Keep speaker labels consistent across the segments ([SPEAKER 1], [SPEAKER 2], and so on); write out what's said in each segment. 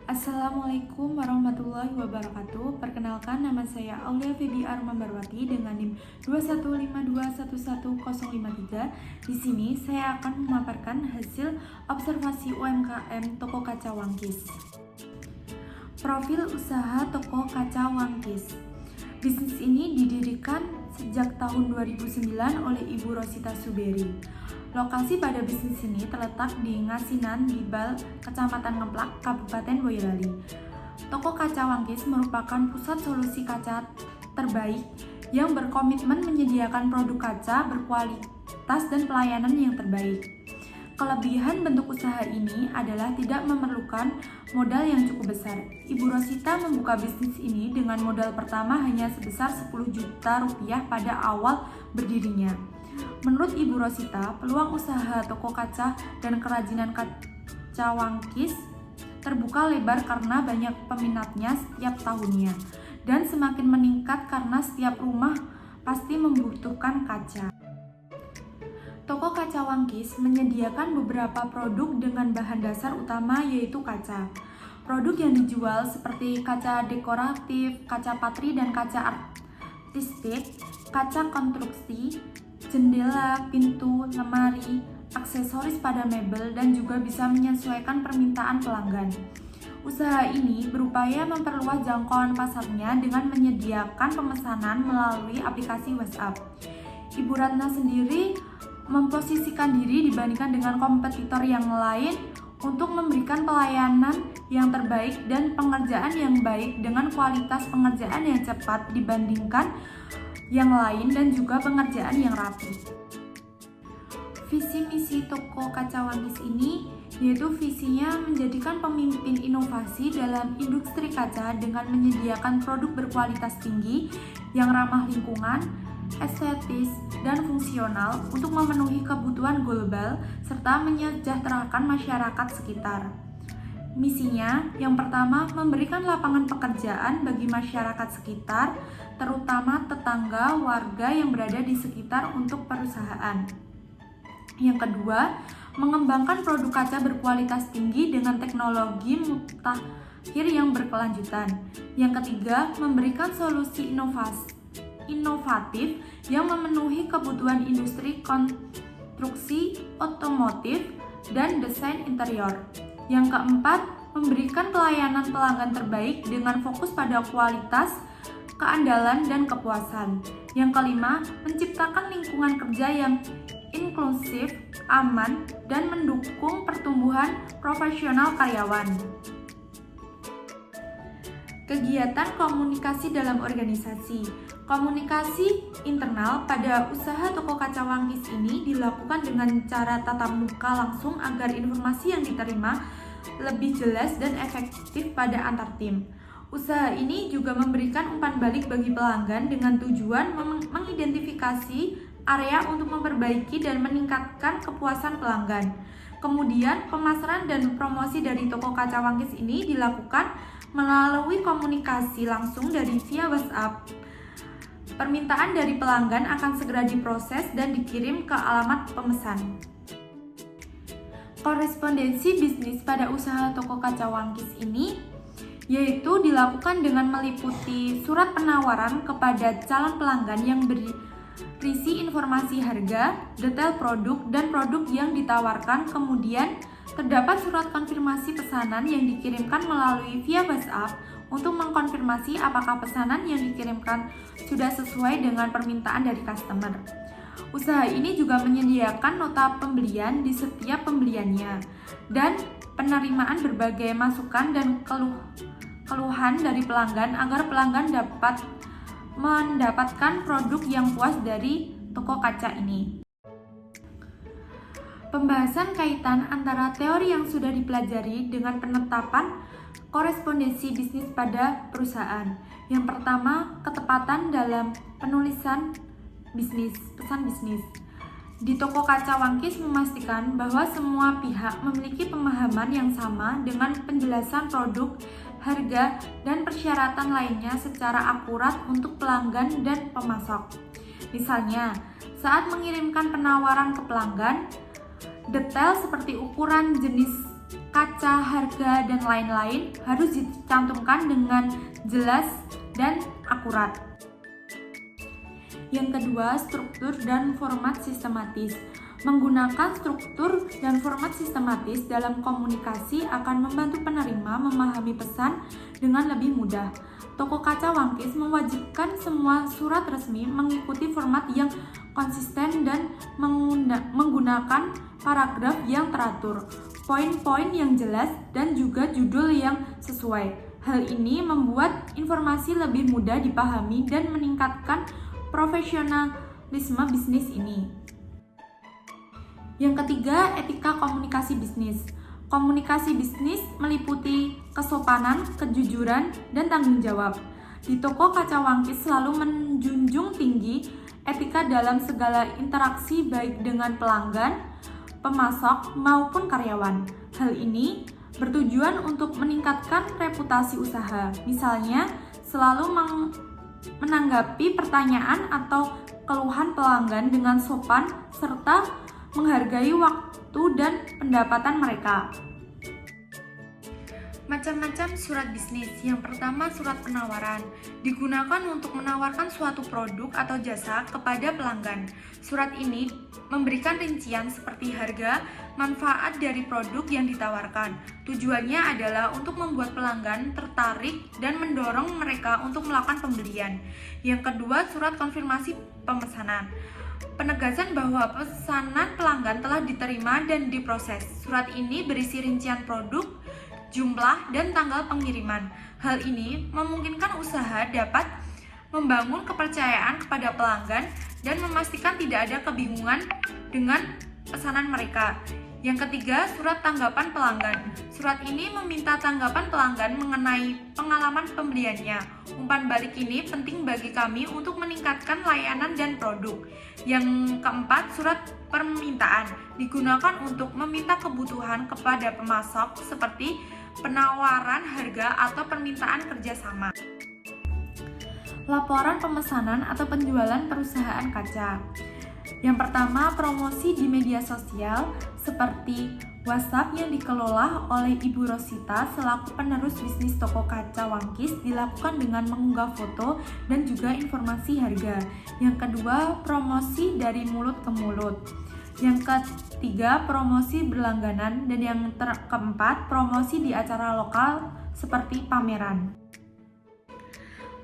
[SPEAKER 1] Assalamualaikum warahmatullahi wabarakatuh. Perkenalkan, nama saya Aulia Feby Armambarwati dengan NIM 215211053. Di sini saya akan memaparkan hasil observasi UMKM Toko Kaca Wangkis. Profil usaha Toko Kaca Wangkis. Bisnis ini didirikan sejak tahun 2009 oleh Ibu Rosita Suberi. Lokasi pada bisnis ini terletak di Ngasinan, Gibal, Kecamatan Ngemplak, Kabupaten Boyolali. Toko Kaca Wangkis merupakan pusat solusi kaca terbaik yang berkomitmen menyediakan produk kaca berkualitas dan pelayanan yang terbaik. Kelebihan bentuk usaha ini adalah tidak memerlukan modal yang cukup besar. Ibu Rosita membuka bisnis ini dengan modal pertama hanya sebesar 10 juta rupiah pada awal berdirinya. Menurut Ibu Rosita, peluang usaha toko kaca dan kerajinan kaca Wangkis terbuka lebar karena banyak peminatnya setiap tahunnya dan semakin meningkat karena setiap rumah pasti membutuhkan kaca. Toko Kaca Wangkis menyediakan beberapa produk dengan bahan dasar utama yaitu kaca. Produk yang dijual seperti kaca dekoratif, kaca patri dan kaca artistik, kaca konstruksi, jendela, pintu, lemari, aksesoris pada mebel, dan juga bisa menyesuaikan permintaan pelanggan. Usaha ini berupaya memperluas jangkauan pasarnya dengan menyediakan pemesanan melalui aplikasi WhatsApp. Ibu Ratna sendiri memposisikan diri dibandingkan dengan kompetitor yang lain untuk memberikan pelayanan yang terbaik dan pengerjaan yang baik dengan kualitas pengerjaan yang cepat dibandingkan yang lain dan juga pengerjaan yang rapi. Visi misi Toko Kaca Wangkis ini yaitu visinya menjadikan pemimpin inovasi dalam industri kaca dengan menyediakan produk berkualitas tinggi yang ramah lingkungan, estetis, dan fungsional untuk memenuhi kebutuhan global serta menyejahterakan masyarakat sekitar. Misinya yang pertama, memberikan lapangan pekerjaan bagi masyarakat sekitar, terutama tetangga warga yang berada di sekitar untuk perusahaan. Yang kedua, mengembangkan produk kaca berkualitas tinggi dengan teknologi mutakhir yang berkelanjutan. Yang ketiga, memberikan solusi inovatif yang memenuhi kebutuhan industri konstruksi otomotif dan desain interior. Yang keempat, memberikan pelayanan pelanggan terbaik dengan fokus pada kualitas, keandalan, dan kepuasan. Yang kelima, menciptakan lingkungan kerja yang inklusif, aman, dan mendukung pertumbuhan profesional karyawan. Kegiatan komunikasi dalam organisasi. Komunikasi internal pada usaha Toko Kaca Wangkis ini dilakukan dengan cara tatap muka langsung agar informasi yang diterima lebih jelas dan efektif pada antar tim. Usaha ini juga memberikan umpan balik bagi pelanggan dengan tujuan mengidentifikasi area untuk memperbaiki dan meningkatkan kepuasan pelanggan. Kemudian, pemasaran dan promosi dari Toko Kaca Wangkis ini dilakukan melalui komunikasi langsung dari via WhatsApp. Permintaan dari pelanggan akan segera diproses dan dikirim ke alamat pemesan. Korespondensi bisnis pada usaha Toko Kaca Wangkis ini yaitu dilakukan dengan meliputi surat penawaran kepada calon pelanggan yang berisi informasi harga, detail produk, dan produk yang ditawarkan. Kemudian terdapat surat konfirmasi pesanan yang dikirimkan melalui via WhatsApp untuk mengkonfirmasi apakah pesanan yang dikirimkan sudah sesuai dengan permintaan dari customer. Usaha ini juga menyediakan nota pembelian di setiap pembeliannya dan penerimaan berbagai masukan dan keluhan dari pelanggan agar pelanggan dapat mendapatkan produk yang puas dari toko kaca ini. Pembahasan kaitan antara teori yang sudah dipelajari dengan penetapan korespondensi bisnis pada perusahaan. Yang pertama, ketepatan dalam penulisan bisnis, pesan bisnis. Di Toko Kaca Wangkis memastikan bahwa semua pihak memiliki pemahaman yang sama dengan penjelasan produk, harga, dan persyaratan lainnya secara akurat untuk pelanggan dan pemasok. Misalnya, saat mengirimkan penawaran ke pelanggan, detail seperti ukuran, jenis kaca, harga, dan lain-lain harus dicantumkan dengan jelas dan akurat. Yang kedua, struktur dan format sistematis. Menggunakan struktur dan format sistematis dalam komunikasi akan membantu penerima memahami pesan dengan lebih mudah. Toko Kaca Wangkis mewajibkan semua surat resmi mengikuti format yang konsisten dan menggunakan paragraf yang teratur, poin-poin yang jelas, dan juga judul yang sesuai. Hal ini membuat informasi lebih mudah dipahami dan meningkatkan profesionalisme bisnis ini. Yang ketiga, etika komunikasi bisnis. Komunikasi bisnis meliputi kesopanan, kejujuran, dan tanggung jawab. Di Toko Kaca Wangkis selalu menjunjung tinggi etika dalam segala interaksi baik dengan pelanggan, pemasok, maupun karyawan. Hal ini bertujuan untuk meningkatkan reputasi usaha. Misalnya, selalu menanggapi pertanyaan atau keluhan pelanggan dengan sopan serta menghargai waktu dan pendapatan mereka. Macam-macam surat bisnis. Yang pertama, surat penawaran. Digunakan untuk menawarkan suatu produk atau jasa kepada pelanggan. Surat ini memberikan rincian seperti harga, manfaat dari produk yang ditawarkan. Tujuannya adalah untuk membuat pelanggan tertarik dan mendorong mereka untuk melakukan pembelian. Yang kedua, surat konfirmasi pemesanan. Penegasan bahwa pesanan pelanggan telah diterima dan diproses. Surat ini berisi rincian produk, jumlah, dan tanggal pengiriman. Hal ini memungkinkan usaha dapat membangun kepercayaan kepada pelanggan dan memastikan tidak ada kebingungan dengan pesanan mereka. Yang ketiga, surat tanggapan pelanggan. Surat ini meminta tanggapan pelanggan mengenai pengalaman pembeliannya. Umpan balik ini penting bagi kami untuk meningkatkan layanan dan produk. Yang keempat, surat permintaan. Digunakan untuk meminta kebutuhan kepada pemasok seperti penawaran harga atau permintaan kerjasama. Laporan pemesanan atau penjualan perusahaan kaca. Yang pertama, promosi di media sosial seperti WhatsApp yang dikelola oleh Ibu Rosita selaku penerus bisnis Toko Kaca Wangkis dilakukan dengan mengunggah foto dan juga informasi harga. Yang kedua, promosi dari mulut ke mulut. Yang ketiga, promosi berlangganan. Dan yang keempat, promosi di acara lokal seperti pameran.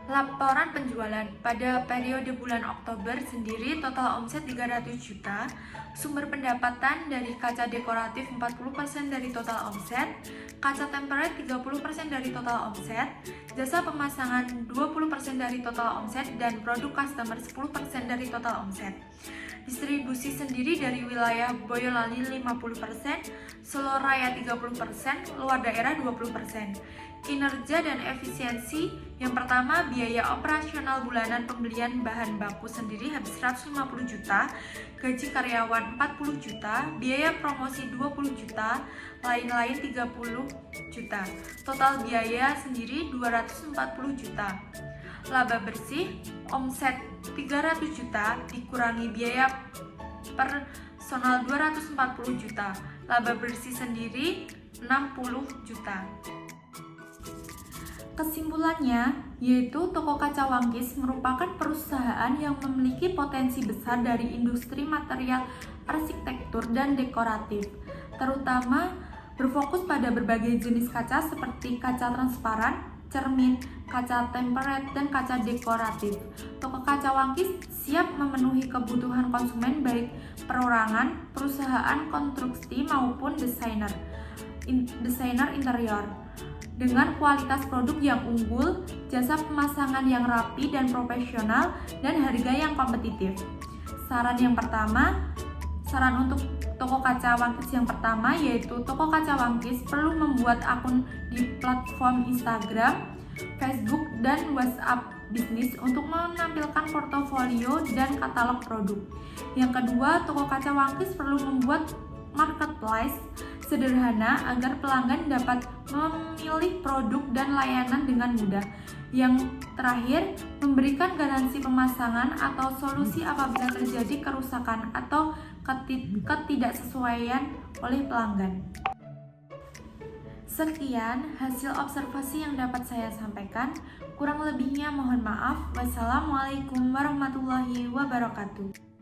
[SPEAKER 1] Laporan penjualan. Pada periode bulan Oktober sendiri total omset 300 juta, sumber pendapatan dari kaca dekoratif 40% dari total omset, kaca tempered 30% dari total omset, jasa pemasangan 20% dari total omset, dan produk customer 10% dari total omset. Distribusi sendiri dari wilayah Boyolali 50%, Solo Raya 30%, luar daerah 20%. Kinerja dan efisiensi. Yang pertama, biaya operasional bulanan pembelian bahan baku sendiri habis 150 juta, gaji karyawan 40 juta, biaya promosi 20 juta, lain-lain 30 juta. Total biaya sendiri 240 juta. Laba bersih, omset 300 juta dikurangi biaya personal 240 juta. Laba bersih sendiri 60 juta. Kesimpulannya, yaitu Toko Kaca Wangkis merupakan perusahaan yang memiliki potensi besar dari industri material arsitektur dan dekoratif, terutama berfokus pada berbagai jenis kaca seperti kaca transparan, cermin, kaca tempered, dan kaca dekoratif. Toko Kaca Wangkis siap memenuhi kebutuhan konsumen baik perorangan, perusahaan konstruksi maupun desainer interior. Dengan kualitas produk yang unggul, jasa pemasangan yang rapi dan profesional, dan harga yang kompetitif. Saran untuk Toko Kaca Wangkis yang pertama yaitu Toko Kaca Wangkis perlu membuat akun di platform Instagram, Facebook, dan WhatsApp bisnis untuk menampilkan portofolio dan katalog produk. Yang kedua, Toko Kaca Wangkis perlu membuat marketplace sederhana agar pelanggan dapat memilih produk dan layanan dengan mudah. Yang terakhir, memberikan garansi pemasangan atau solusi apabila terjadi kerusakan atau ketidaksesuaian oleh pelanggan. Sekian hasil observasi yang dapat saya sampaikan. Kurang lebihnya mohon maaf. Wassalamualaikum warahmatullahi wabarakatuh.